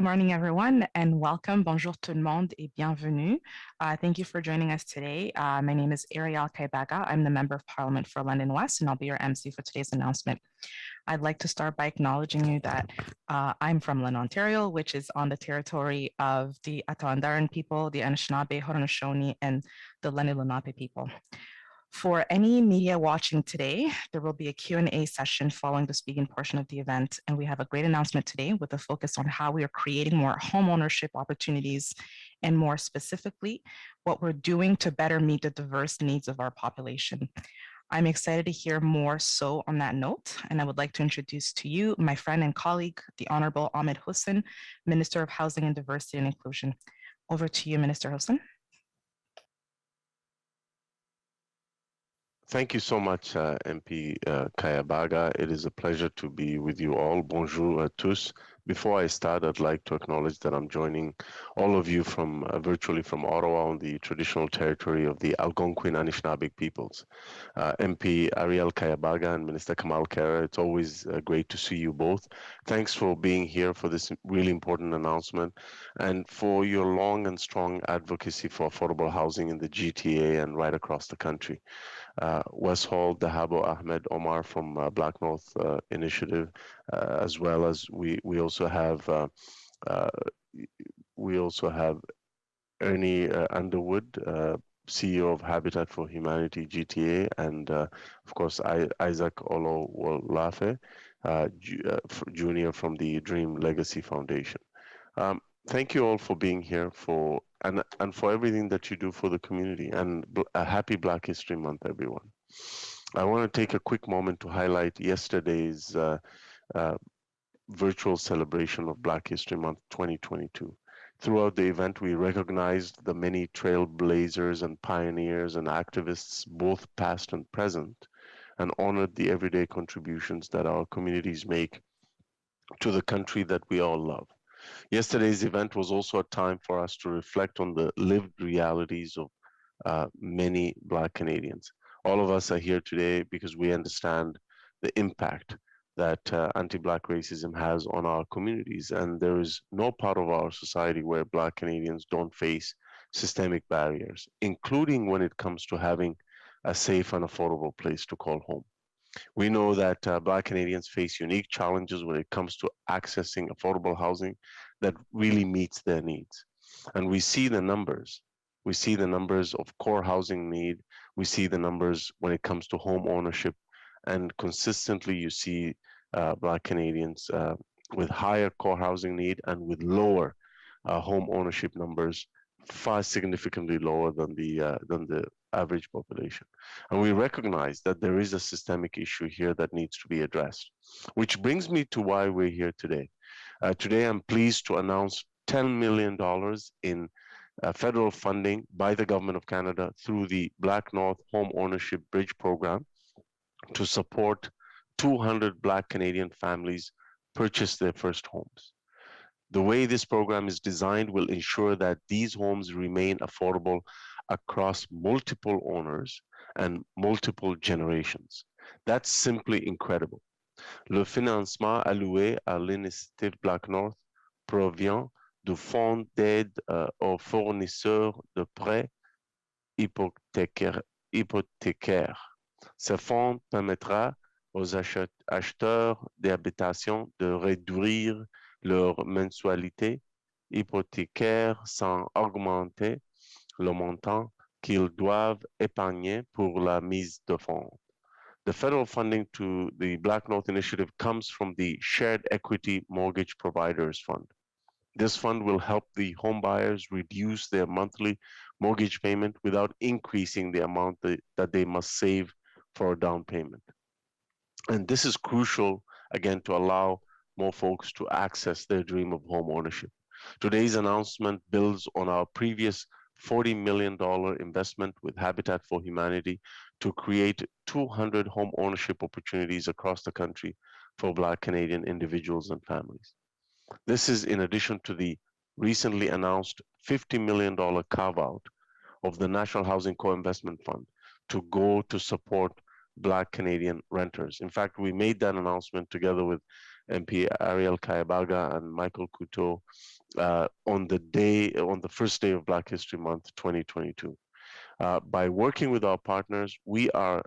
Good morning, everyone, and welcome. Bonjour tout le monde et bienvenue. Thank you for joining us today. My name is Ariel Kaibaga. I'm the Member of Parliament for London West, and I'll be your MC for today's announcement. I'd like to start by acknowledging you that I'm from London, Ontario, which is on the territory of the Atawandaran people, the Anishinaabe, Haudenosaunee, and the Lenni Lenape people. For any media watching today, there will be a Q&A session following the speaking portion of the event, and we have a great announcement today with a focus on how we are creating more homeownership opportunities, and more specifically, what we're doing to better meet the diverse needs of our population. I'm excited to hear more so on that note, and I would like to introduce to you my friend and colleague, the Honorable Ahmed Hussein, Minister of Housing and Diversity and Inclusion. Over to you, Minister Hussein. Thank you so much, MP Kayabaga. It is a pleasure to be with you all. Bonjour à tous. Before I start, I'd like to acknowledge that I'm joining all of you from virtually from Ottawa on the traditional territory of the Algonquin Anishinaabe peoples. MP Ariel Kayabaga and Minister Kamal Kera, it's always great to see you both. Thanks for being here for this really important announcement and for your long and strong advocacy for affordable housing in the GTA and right across the country. Wes Hall, Dahabo Ahmed Omar from BlackNorth Initiative, as well as we also have Ernie Underwood, CEO of Habitat for Humanity GTA, and of course Isaac Oluwalafe, Junior from the Dream Legacy Foundation. Thank you all for being here and for everything that you do for the community, and a happy Black History Month, everyone. I want to take a quick moment to highlight yesterday's virtual celebration of Black History Month 2022. Throughout the event, we recognized the many trailblazers and pioneers and activists, both past and present, and honored the everyday contributions that our communities make to the country that we all love. Yesterday's event was also a time for us to reflect on the lived realities of many Black Canadians. All of us are here today because we understand the impact that anti-Black racism has on our communities, and there is no part of our society where Black Canadians don't face systemic barriers, including when it comes to having a safe and affordable place to call home. We know that Black Canadians face unique challenges when it comes to accessing affordable housing that really meets their needs. And we see the numbers. We see the numbers of core housing need. We see the numbers when it comes to home ownership. And consistently, you see Black Canadians with higher core housing need and with lower home ownership numbers, far significantly lower than the average population. And we recognize that there is a systemic issue here that needs to be addressed, which brings me to why we're here today. Today, I'm pleased to announce $10 million in federal funding by the Government of Canada through the BlackNorth Home Ownership Bridge Program to support 200 Black Canadian families purchase their first homes. The way this program is designed will ensure that these homes remain affordable across multiple owners and multiple generations. That's simply incredible. Le financement alloué à l'initiative BlackNorth provient du Fonds d'aide aux fournisseurs de prêts hypothécaires. Ce fonds permettra aux acheteurs d'habitations de réduire leur mensualité hypothécaire sans augmenter le montant qu'ils doivent épargner pour la mise de fonds. The federal funding to the BlackNorth Initiative comes from the Shared Equity Mortgage Providers Fund. This fund will help the home buyers reduce their monthly mortgage payment without increasing the amount that they must save for a down payment. And this is crucial, again, to allow more folks to access their dream of home ownership. Today's announcement builds on our previous $40 million investment with Habitat for Humanity to create 200 home ownership opportunities across the country for Black Canadian individuals and families. This is in addition to the recently announced $50 million carve-out of the National Housing Co-Investment Fund to go to support Black Canadian renters. In fact, we made that announcement together with MP Ariel Kayabaga and Michael Couteau on the first day of Black History Month 2022. By working with our partners, we are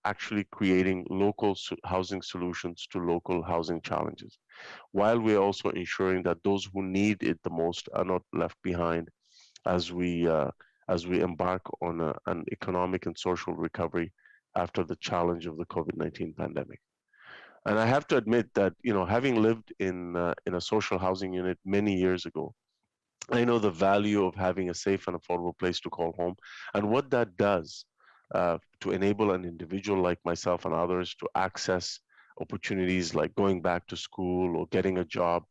actually creating local housing solutions to local housing challenges, while we're also ensuring that those who need it the most are not left behind as we embark on an economic and social recovery after the challenge of the COVID-19 pandemic. And I have to admit that, having lived in a social housing unit many years ago, I know the value of having a safe and affordable place to call home and what that does to enable an individual like myself and others to access opportunities like going back to school or getting a job.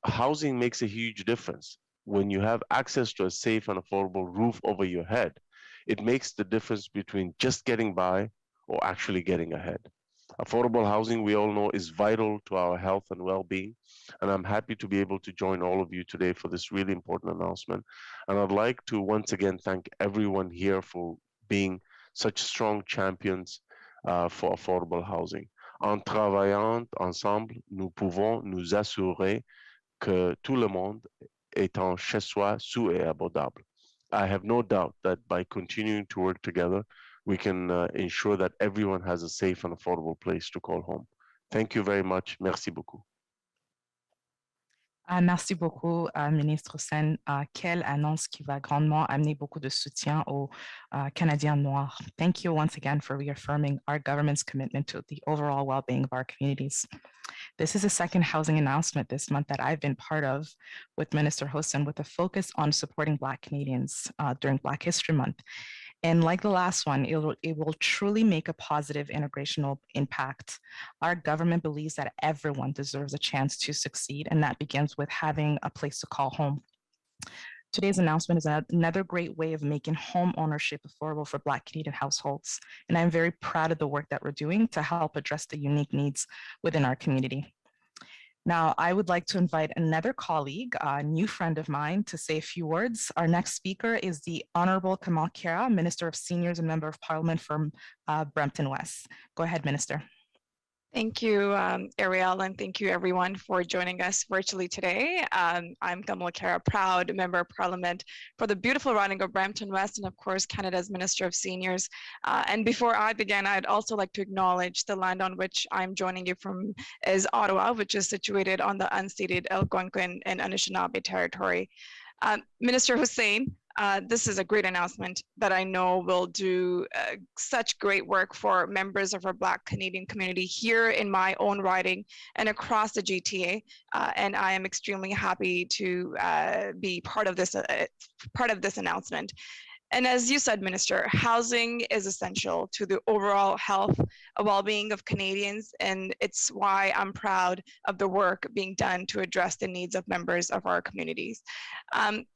Housing makes a huge difference. When you have access to a safe and affordable roof over your head, it makes the difference between just getting by or actually getting ahead. Affordable housing, we all know, is vital to our health and well-being, and I'm happy to be able to join all of you today for this really important announcement. And I'd like to once again thank everyone here for being such strong champions for affordable housing. En travaillant ensemble, nous pouvons nous assurer que tout le monde est en chez soi, sous et abordable. I have no doubt that by continuing to work together, we can ensure that everyone has a safe and affordable place to call home. Thank you very much. Merci beaucoup. Merci beaucoup, ministre Sen. Quelle annonce qui va grandement amener beaucoup de soutien aux Canadiens noirs. Thank you once again for reaffirming our government's commitment to the overall well-being of our communities. This is a second housing announcement this month that I've been part of with Minister Hossein, with a focus on supporting Black Canadians during Black History Month. And like the last one, it will truly make a positive integrational impact. Our government believes that everyone deserves a chance to succeed, and that begins with having a place to call home. Today's announcement is another great way of making home ownership affordable for Black Canadian households. And I'm very proud of the work that we're doing to help address the unique needs within our community. Now, I would like to invite another colleague, a new friend of mine, to say a few words. Our next speaker is the Honorable Kamal Kera, Minister of Seniors and Member of Parliament from Brampton West. Go ahead, Minister. Thank you, Ariel, and thank you everyone for joining us virtually today. I'm Kamala Kara, proud Member of Parliament for the beautiful riding of Brampton West and of course Canada's Minister of Seniors. And before I begin, I'd also like to acknowledge the land on which I'm joining you from is Ottawa, which is situated on the unceded Algonquin and Anishinaabe territory. Minister Hussein, this is a great announcement that I know will do such great work for members of our Black Canadian community here in my own riding and across the GTA. And I am extremely happy to be part of this announcement. And as you said, Minister, housing is essential to the overall health and well-being of Canadians, and it's why I'm proud of the work being done to address the needs of members of our communities.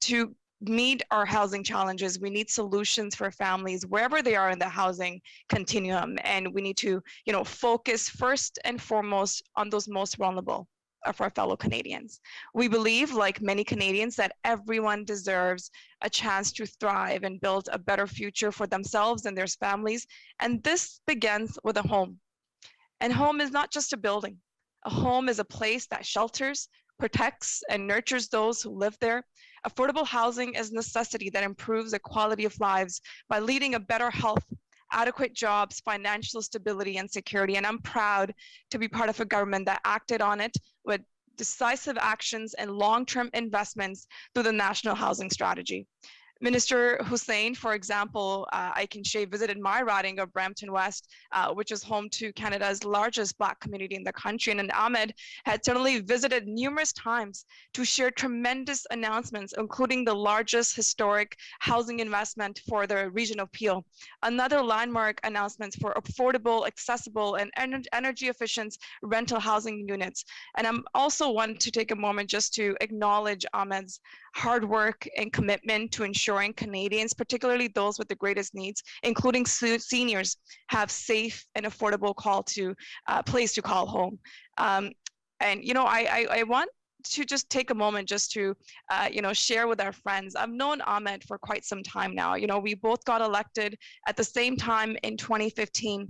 To meet our housing challenges, we need solutions for families wherever they are in the housing continuum, and we need to, focus first and foremost on those most vulnerable of our fellow Canadians. We believe, like many Canadians, that everyone deserves a chance to thrive and build a better future for themselves and their families, and this begins with a home. And home is not just a building. A home is a place that shelters, protects, and nurtures those who live there. Affordable housing is a necessity that improves the quality of lives by leading a better health, adequate jobs, financial stability, and security. And I'm proud to be part of a government that acted on it with decisive actions and long-term investments through the National Housing Strategy. Minister Hussein, for example, I can say visited my riding of Brampton West, which is home to Canada's largest Black community in the country. And Ahmed had certainly visited numerous times to share tremendous announcements, including the largest historic housing investment for the region of Peel. Another landmark announcements for affordable, accessible, and energy efficient rental housing units. And I'm also want to take a moment just to acknowledge Ahmed's hard work and commitment to ensuring Canadians, particularly those with the greatest needs, including seniors, have safe and affordable place to call home. I want to just take a moment just to, share with our friends. I've known Ahmed for quite some time now. We both got elected at the same time in 2015.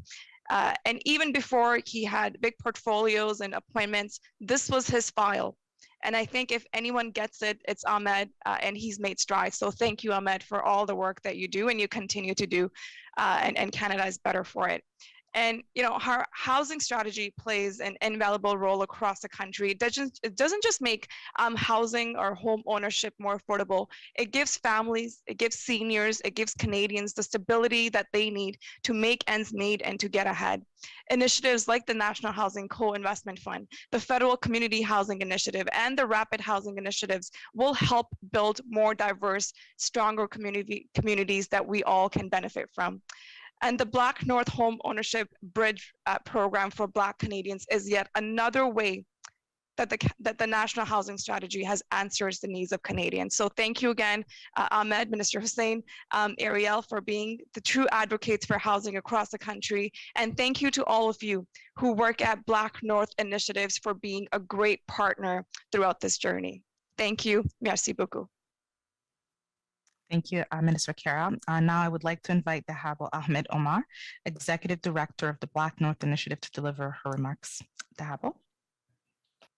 And even before he had big portfolios and appointments, this was his file. And I think if anyone gets it, it's Ahmed, and he's made strides. So thank you, Ahmed, for all the work that you do and you continue to do, and Canada is better for it. And our housing strategy plays an invaluable role across the country. It doesn't just make housing or home ownership more affordable. It gives families, it gives seniors, it gives Canadians the stability that they need to make ends meet and to get ahead. Initiatives like the National Housing Co-Investment Fund, the Federal Community Housing Initiative, and the Rapid Housing Initiatives will help build more diverse, stronger communities that we all can benefit from. And the BlackNorth Home Ownership Bridge program for Black Canadians is yet another way that the National Housing Strategy has answers the needs of Canadians. So thank you again, Ahmed, Minister Hussein, Ariel, for being the true advocates for housing across the country. And thank you to all of you who work at BlackNorth Initiatives for being a great partner throughout this journey. Thank you. Merci beaucoup. Thank you, Minister Kara. Now I would like to invite Dahabo Ahmed Omar, Executive Director of the BlackNorth Initiative, to deliver her remarks. Dahabo.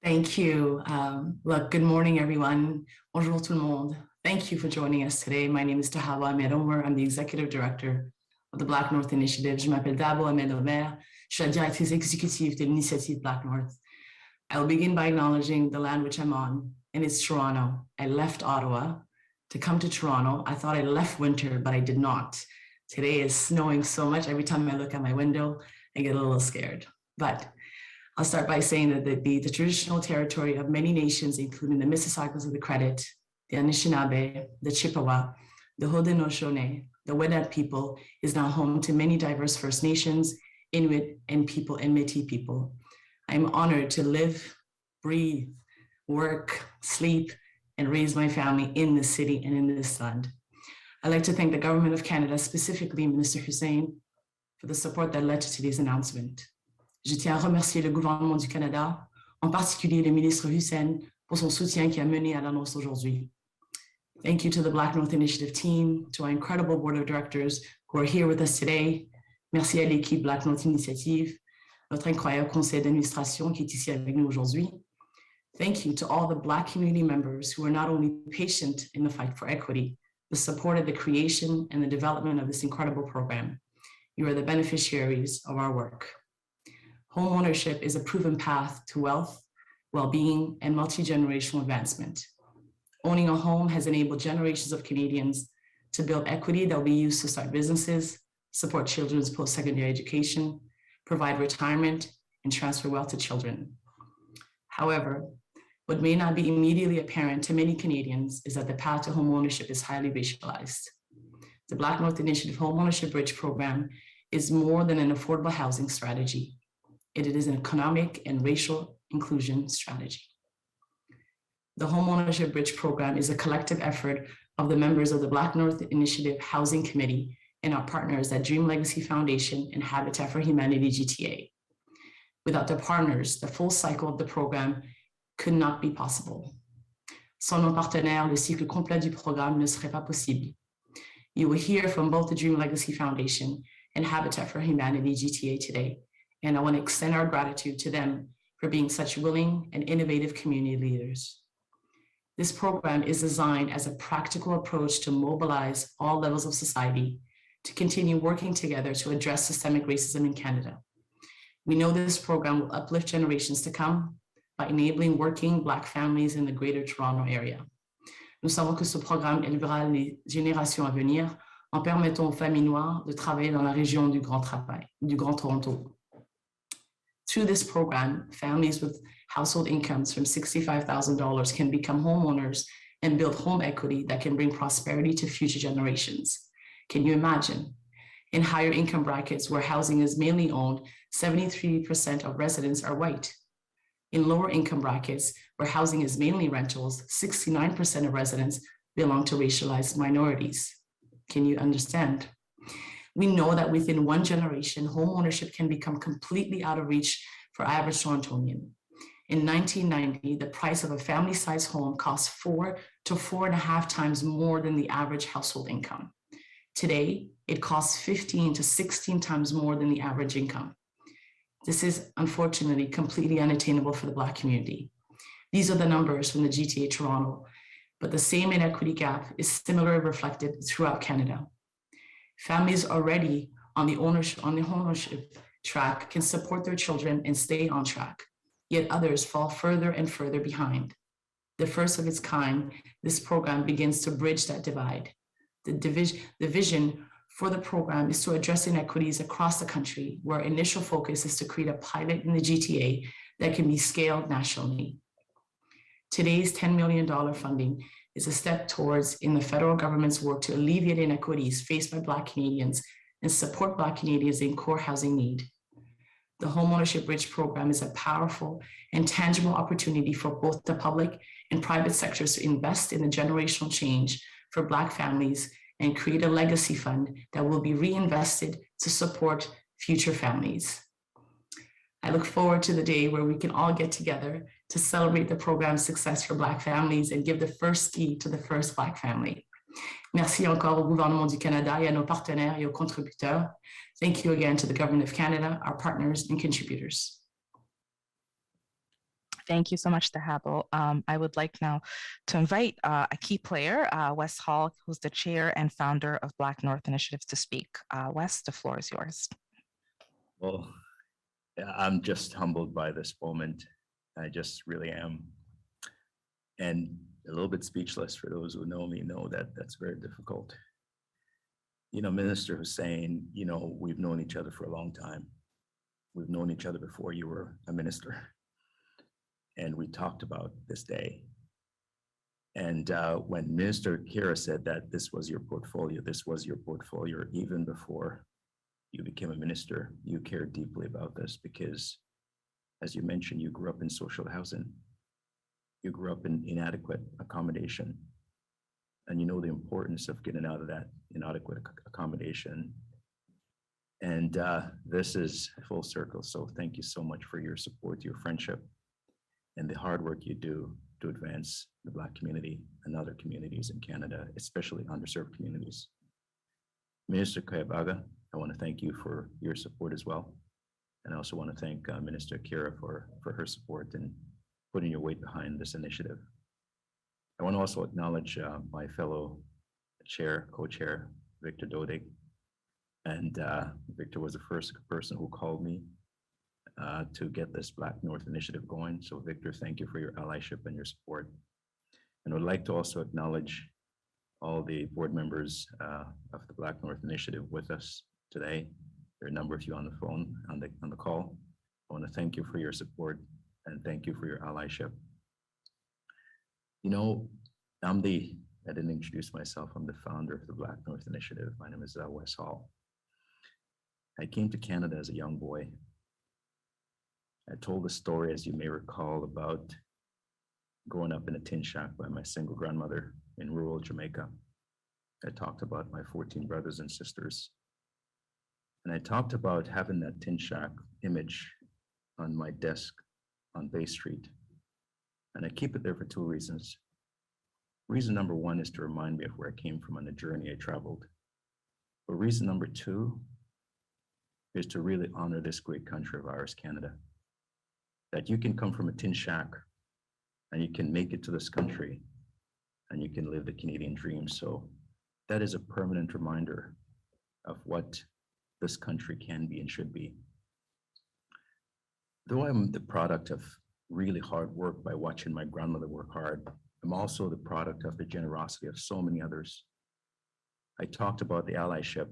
Thank you. Look, good morning, everyone. Bonjour tout le monde. Thank you for joining us today. My name is Dahabo Ahmed Omar. I'm the Executive Director of the BlackNorth Initiative. Je m'appelle Dahabo Ahmed Omar. Je suis la directrice exécutive de l'initiative BlackNorth. I will begin by acknowledging the land which I'm on, and it's Toronto. I left Ottawa to come to Toronto. I thought I left winter, but I did not. Today is snowing so much. Every time I look out my window, I get a little scared. But I'll start by saying that the traditional territory of many nations, including the Mississaugas of the Credit, the Anishinaabe, the Chippewa, the Haudenosaunee, the Wendat people, is now home to many diverse First Nations, Inuit, and Métis people. I'm honored to live, breathe, work, sleep, and raise my family in this city and in this land. I'd like to thank the Government of Canada, specifically Minister Hussein, for the support that led to today's announcement. Je tiens à remercier le gouvernement du Canada, en particulier le ministre Hussein, pour son soutien qui a mené à l'annonce aujourd'hui. Thank you to the BlackNorth Initiative team, to our incredible board of directors who are here with us today. Merci à l'équipe BlackNorth Initiative, notre incroyable conseil d'administration qui est ici avec nous aujourd'hui. Thank you to all the Black community members who are not only patient in the fight for equity, but supported the creation and the development of this incredible program. You are the beneficiaries of our work. Home ownership is a proven path to wealth, well-being, and multi-generational advancement. Owning a home has enabled generations of Canadians to build equity that will be used to start businesses, support children's post-secondary education, provide retirement, and transfer wealth to children. However, what may not be immediately apparent to many Canadians is that the path to home ownership is highly racialized. The BlackNorth Initiative Home Ownership Bridge program is more than an affordable housing strategy. It is an economic and racial inclusion strategy. The Home Ownership Bridge program is a collective effort of the members of the BlackNorth Initiative Housing Committee and our partners at Dream Legacy Foundation and Habitat for Humanity GTA. Without their partners, the full cycle of the program could not be possible. Sans nos partenaires, le cycle complet du programme ne serait pas possible. You will hear from both the Dream Legacy Foundation and Habitat for Humanity GTA today, and I want to extend our gratitude to them for being such willing and innovative community leaders. This program is designed as a practical approach to mobilize all levels of society to continue working together to address systemic racism in Canada. We know this program will uplift generations to come by enabling working Black families in the Greater Toronto area. Nous savons que ce programme élèvera les générations à venir en permettant aux familles noires de travailler dans la région du Grand Toronto. Through this program, families with household incomes from $65,000 can become homeowners and build home equity that can bring prosperity to future generations. Can you imagine? In higher income brackets where housing is mainly owned, 73% of residents are white. In lower income brackets where housing is mainly rentals, 69% of residents belong to racialized minorities. Can you understand? We know that within one generation, home ownership can become completely out of reach for average Torontonian. In 1990, the price of a family-sized home cost 4 to 4.5 times more than the average household income. Today, it costs 15 to 16 times more than the average income. This is unfortunately completely unattainable for the Black community. These are the numbers from the GTA Toronto, but the same inequity gap is similarly reflected throughout Canada. Families already on the homeownership track can support their children and stay on track, yet others fall further and further behind. The first of its kind, this program begins to bridge that divide. The vision for the program is to address inequities across the country, where initial focus is to create a pilot in the GTA that can be scaled nationally. Today's $10 million funding is a step towards in the federal government's work to alleviate inequities faced by Black Canadians and support Black Canadians in core housing need. The Homeownership Bridge program is a powerful and tangible opportunity for both the public and private sectors to invest in the generational change for Black families and create a legacy fund that will be reinvested to support future families. I look forward to the day where we can all get together to celebrate the program's success for Black families and give the first key to the first Black family. Merci encore au gouvernement du Canada et à nos partenaires et aux contributeurs. Thank you again to the Government of Canada, our partners and contributors. Thank you so much, Dahabo. I would like now to invite a key player, Wes Hall, who's the chair and founder of BlackNorth Initiative, to speak. Wes, the floor is yours. Well, I'm just humbled by this moment. I just really am. And a little bit speechless. For those who know me know that that's very difficult. You know, Minister Hussein, you know, we've known each other for a long time. We've known each other before you were a minister. And we talked about this day. And when Minister Kira said that this was your portfolio, even before you became a minister, you cared deeply about this because, as you mentioned, you grew up in social housing. You grew up in inadequate accommodation. And you know the importance of getting out of that inadequate accommodation. And this is full circle. So thank you so much for your support, your friendship, and the hard work you do to advance the Black community and other communities in Canada, especially underserved communities. Minister Kayabaga, I want to thank you for your support as well. And I also want to thank Minister Kira for her support and putting your weight behind this initiative. I want to also acknowledge my fellow co-chair, Victor Dodig. And Victor was the first person who called me to get this BlackNorth initiative going. So Victor, thank you for your allyship and your support. And I would like to also acknowledge all the board members of the BlackNorth initiative with us today. There are a number of you on the phone, on the call. I want to thank you for your support and thank you for your allyship. You know, I didn't introduce myself. I'm the founder of the BlackNorth initiative. My name is Wes Hall. I came to Canada as a young boy. I told a story, as you may recall, about growing up in a tin shack by my single grandmother in rural Jamaica. I talked about my 14 brothers and sisters. And I talked about having that tin shack image on my desk on Bay Street. And I keep it there for two reasons. Reason number one is to remind me of where I came from on the journey I traveled. But reason number two is to really honor this great country of ours, Canada. That you can come from a tin shack and you can make it to this country and you can live the Canadian dream. So that is a permanent reminder of what this country can be and should be. Though I'm the product of really hard work by watching my grandmother work hard, I'm also the product of the generosity of so many others. I talked about the allyship,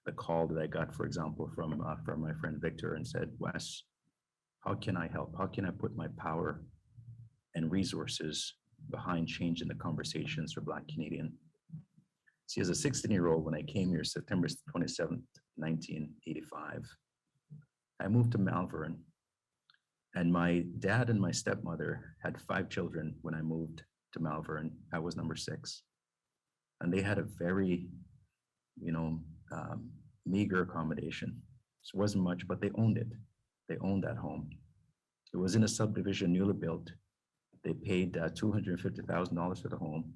the call that I got, for example, from my friend Victor, and said, Wes, how can I help? How can I put my power and resources behind changing the conversations for Black Canadian? See, as a 16-year-old, when I came here, September 27th, 1985, I moved to Malvern. And my dad and my stepmother had 5 children when I moved to Malvern. I was number 6. And they had a very, meager accommodation. So it wasn't much, but they owned it. They owned that home. It was in a subdivision newly built. They paid $250,000 for the home.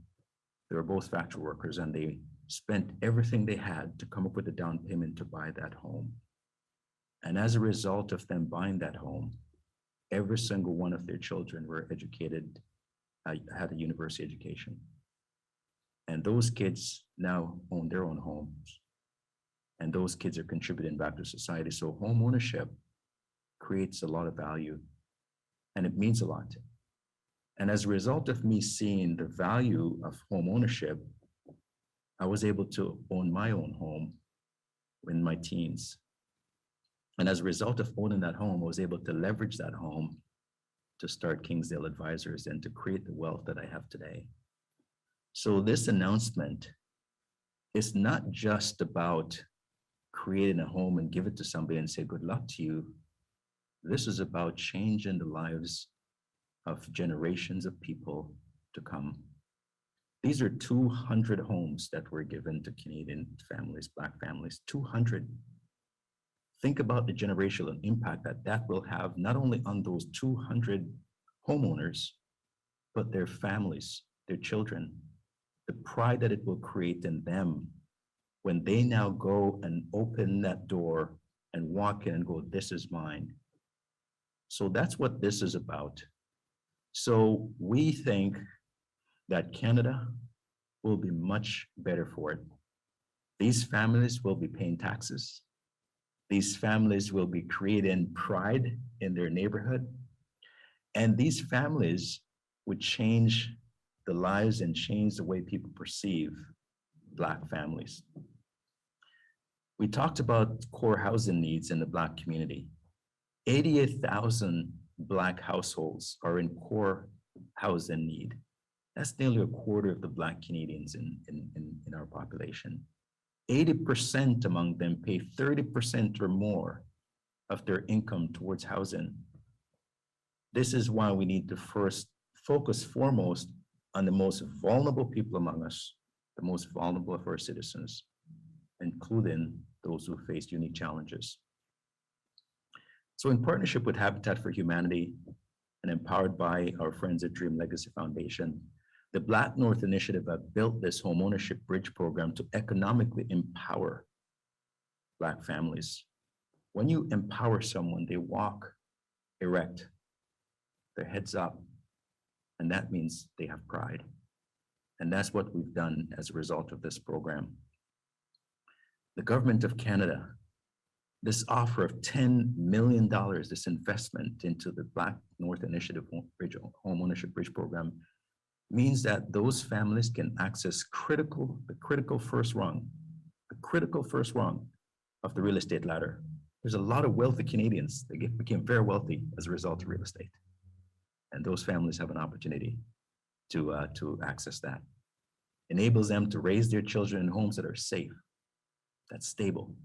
They were both factory workers, and they spent everything they had to come up with a down payment to buy that home. And as a result of them buying that home, every single one of their children were educated, had a university education. And those kids now own their own homes. And those kids are contributing back to society. So home ownership creates a lot of value, and it means a lot. And as a result of me seeing the value of home ownership, I was able to own my own home in my teens. And as a result of owning that home, I was able to leverage that home to start Kingsdale Advisors and to create the wealth that I have today. So this announcement is not just about creating a home and give it to somebody and say, good luck to you. This is about changing the lives of generations of people to come. These are 200 homes that were given to Canadian families, Black families, 200. Think about the generational impact that that will have not only on those 200 homeowners, but their families, their children, the pride that it will create in them when they now go and open that door and walk in and go, this is mine. So that's what this is about. So we think that Canada will be much better for it. These families will be paying taxes. These families will be creating pride in their neighborhood. And these families would change the lives and change the way people perceive Black families. We talked about core housing needs in the Black community. 88,000 Black households are in core housing need. That's nearly a quarter of the Black Canadians in our population. 80% among them pay 30% or more of their income towards housing. This is why we need to first focus foremost on the most vulnerable people among us, the most vulnerable of our citizens, including those who face unique challenges. So in partnership with Habitat for Humanity and empowered by our friends at Dream Legacy Foundation, the BlackNorth Initiative have built this homeownership bridge program to economically empower Black families. When you empower someone, they walk erect, their heads up, and that means they have pride. And that's what we've done as a result of this program. The government of Canada, this offer of $10 million, this investment into the BlackNorth Initiative Homeownership Bridge Program, means that those families can access the critical first rung of the real estate ladder. There's a lot of wealthy Canadians that became very wealthy as a result of real estate. And those families have an opportunity to access that. Enables them to raise their children in homes that are safe, that's stable,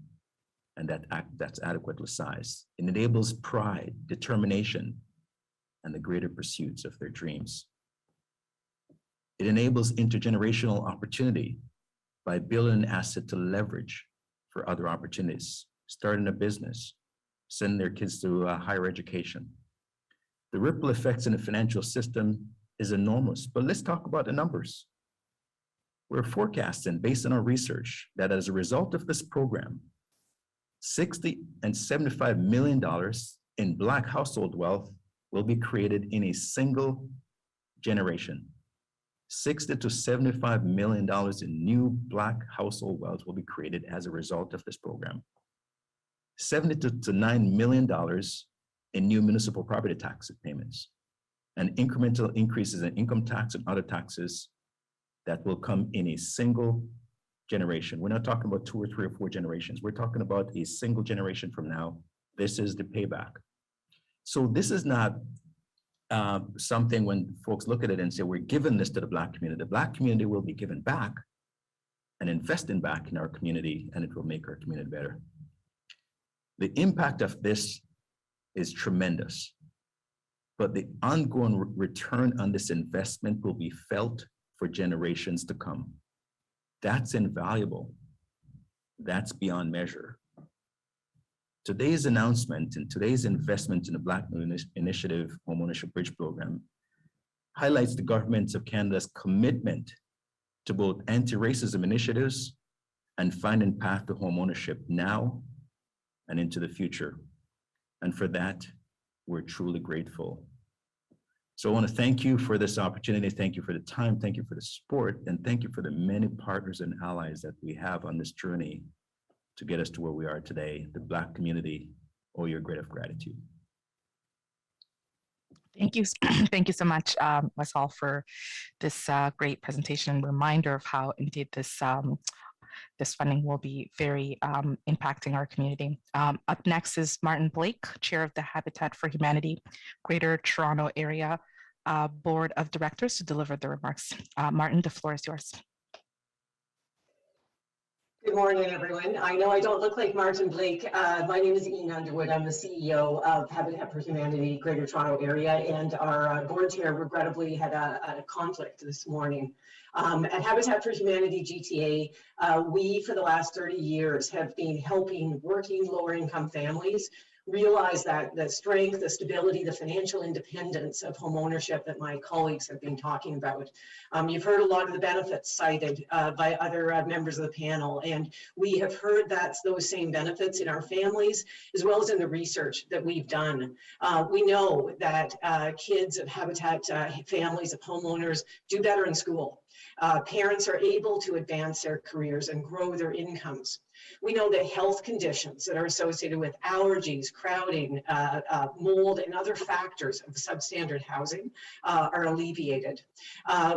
and that's adequately sized. It enables pride, determination, and the greater pursuits of their dreams. It enables intergenerational opportunity by building an asset to leverage for other opportunities, starting a business, sending their kids to higher education. The ripple effects in the financial system is enormous, but let's talk about the numbers. We're forecasting, based on our research, that as a result of this program, $60 and $75 million in Black household wealth will be created in a single generation. $60 to $75 million in new Black household wealth will be created as a result of this program. $70 to $9 million in new municipal property tax payments, and incremental increases in income tax and other taxes that will come in a single generation. We're not talking about 2 or 3 or 4 generations. We're talking about a single generation from now. This is the payback. So this is not something when folks look at it and say, we're giving this to the Black community. The Black community will be given back and investing back in our community, and it will make our community better. The impact of this is tremendous, but the ongoing return on this investment will be felt for generations to come. That's invaluable. That's beyond measure. Today's announcement and today's investment in the BlackNorth Initiative Homeownership Bridge Program highlights the government of Canada's commitment to both anti-racism initiatives and finding path to homeownership now and into the future. And for that, we're truly grateful. So I want to thank you for this opportunity. Thank you for the time. Thank you for the support. And thank you for the many partners and allies that we have on this journey to get us to where we are today. The Black community owe you a great of gratitude. Thank you. Thank you so much, Westall, for this great presentation and reminder of how indeed this funding will be very impacting our community. Up next is Martin Blake, Chair of the Habitat for Humanity Greater Toronto Area Board of Directors, to deliver the remarks. Martin, the floor is yours. Good morning, everyone. I know I don't look like Martin Blake. My name is Ian Underwood. I'm the CEO of Habitat for Humanity Greater Toronto Area, and our board chair regrettably had a conflict this morning. At Habitat for Humanity GTA, we, for the last 30 years, have been helping working lower-income families realize that the strength, the stability, the financial independence of home ownership that my colleagues have been talking about. You've heard a lot of the benefits cited by other members of the panel, and we have heard those same benefits in our families, as well as in the research that we've done. We know that kids of Habitat families of homeowners do better in school. Parents are able to advance their careers and grow their incomes. We know that health conditions that are associated with allergies, crowding, mold, and other factors of substandard housing are alleviated.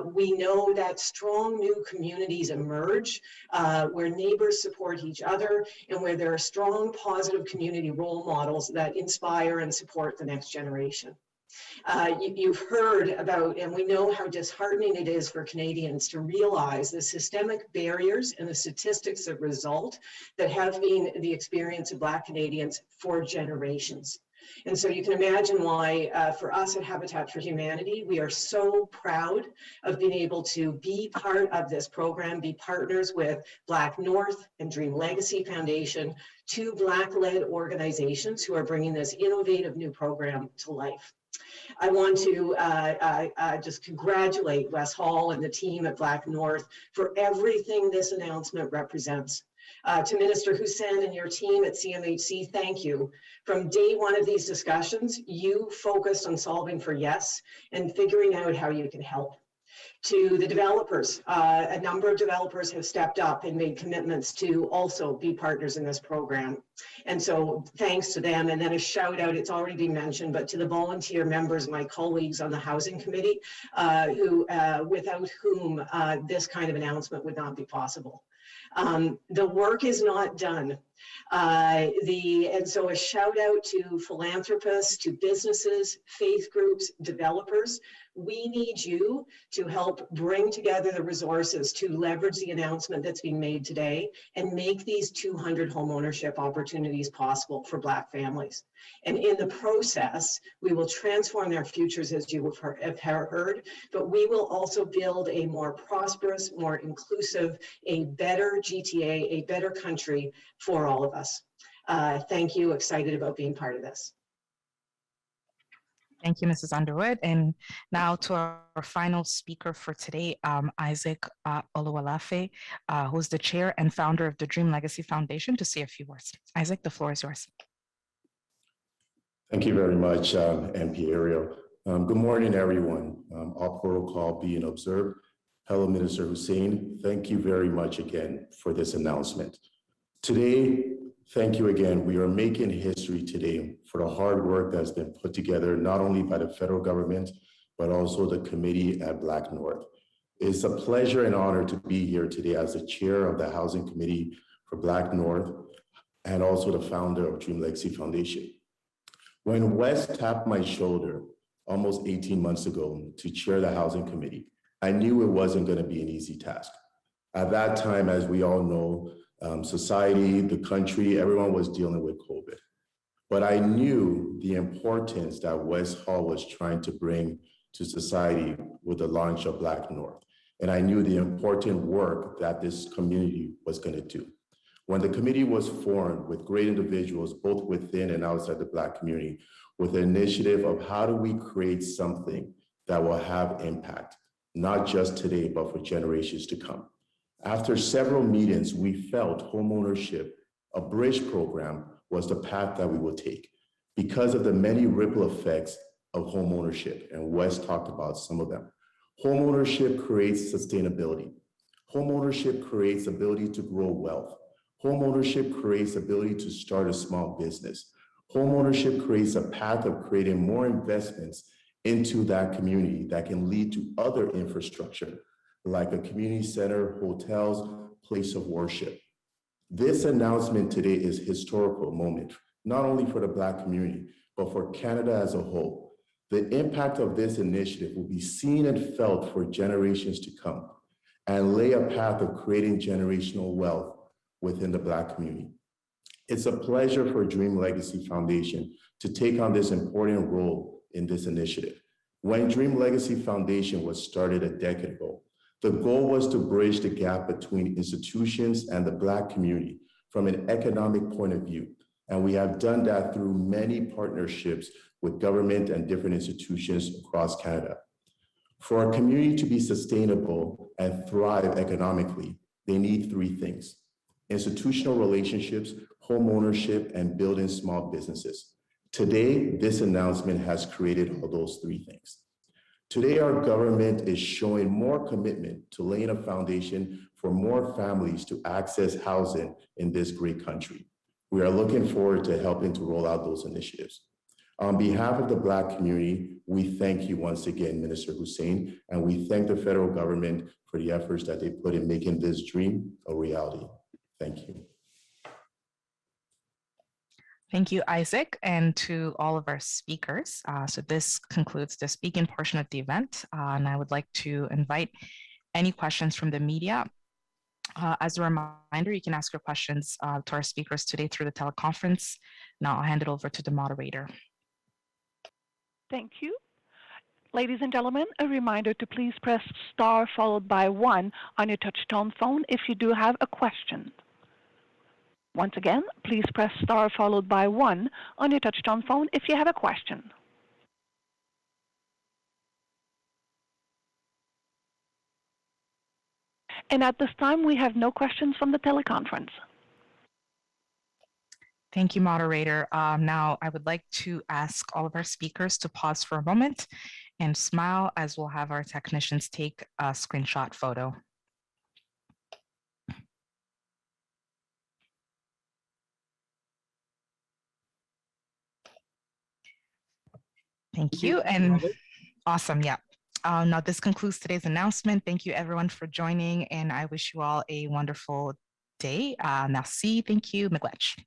We know that strong new communities emerge where neighbors support each other and where there are strong, positive community role models that inspire and support the next generation. You've heard about, and we know how disheartening it is for Canadians to realize the systemic barriers and the statistics that result that have been the experience of Black Canadians for generations. And so you can imagine why, for us at Habitat for Humanity, we are so proud of being able to be part of this program, be partners with BlackNorth and Dream Legacy Foundation, two Black-led organizations who are bringing this innovative new program to life. I want to just congratulate Wes Hall and the team at BlackNorth for everything this announcement represents. To Minister Hussein and your team at CMHC, thank you. From day one of these discussions, you focused on solving for yes and figuring out how you can help. To the developers, a number of developers have stepped up and made commitments to also be partners in this program. And so thanks to them, and then a shout out, it's already been mentioned, but to the volunteer members, my colleagues on the Housing Committee, without whom this kind of announcement would not be possible. The work is not done. And so a shout out to philanthropists, to businesses, faith groups, developers. We need you to help bring together the resources to leverage the announcement that's being made today and make these 200 homeownership opportunities possible for Black families. And in the process, we will transform their futures, as you have heard, but we will also build a more prosperous, more inclusive, a better GTA, a better country for all of us. Thank you. Excited about being part of this. Thank you, Mrs. Underwood. And now to our final speaker for today, Isaac Oluwalafe, who's the chair and founder of the Dream Legacy Foundation, to say a few words. Isaac, the floor is yours. Thank you very much, MP Ariel. Good morning, everyone. All protocol being observed. Hello, Minister Hussein. Thank you very much again for this announcement. Today, thank you again. We are making history today for the hard work that's been put together, not only by the federal government, but also the committee at BlackNorth. It's a pleasure and honor to be here today as the chair of the Housing Committee for BlackNorth and also the founder of Dream Legacy Foundation. When Wes tapped my shoulder almost 18 months ago to chair the Housing Committee, I knew it wasn't going to be an easy task. At that time, as we all know, society, the country, everyone was dealing with COVID. But I knew the importance that Wes Hall was trying to bring to society with the launch of BlackNorth. And I knew the important work that this community was going to do. When the committee was formed with great individuals, both within and outside the Black community, with an initiative of how do we create something that will have impact, not just today, but for generations to come. After several meetings, we felt homeownership, a bridge program, was the path that we would take. because of the many ripple effects of homeownership, and Wes talked about some of them. Homeownership creates sustainability. Homeownership creates ability to grow wealth. Homeownership creates ability to start a small business. Homeownership creates a path of creating more investments into that community that can lead to other infrastructure, like a community center, hotels, place of worship. This announcement today is a historical moment, not only for the Black community, but for Canada as a whole. The impact of this initiative will be seen and felt for generations to come and lay a path of creating generational wealth within the Black community. It's a pleasure for Dream Legacy Foundation to take on this important role in this initiative. When Dream Legacy Foundation was started a decade ago, the goal was to bridge the gap between institutions and the Black community from an economic point of view. And we have done that through many partnerships with government and different institutions across Canada. For a community to be sustainable and thrive economically, they need three things: institutional relationships, home ownership, and building small businesses. Today, this announcement has created all those three things. Today, our government is showing more commitment to laying a foundation for more families to access housing in this great country. We are looking forward to helping to roll out those initiatives. On behalf of the Black community, we thank you once again, Minister Hussein, and we thank the federal government for the efforts that they put in making this dream a reality. Thank you. Thank you, Isaac, and to all of our speakers. So this concludes the speaking portion of the event, and I would like to invite any questions from the media. As a reminder, you can ask your questions to our speakers today through the teleconference. Now I'll hand it over to the moderator. Thank you. Ladies and gentlemen, a reminder to please press star followed by 1 on your touch-tone phone if you do have a question. Once again, please press star followed by 1 on your touch-tone phone if you have a question. And at this time, we have no questions from the teleconference. Thank you, moderator. Now I would like to ask all of our speakers to pause for a moment and smile as we'll have our technicians take a screenshot photo. Thank you, and awesome, yeah. Now this concludes today's announcement. Thank you everyone for joining, and I wish you all a wonderful day. Merci, thank you, miigwech.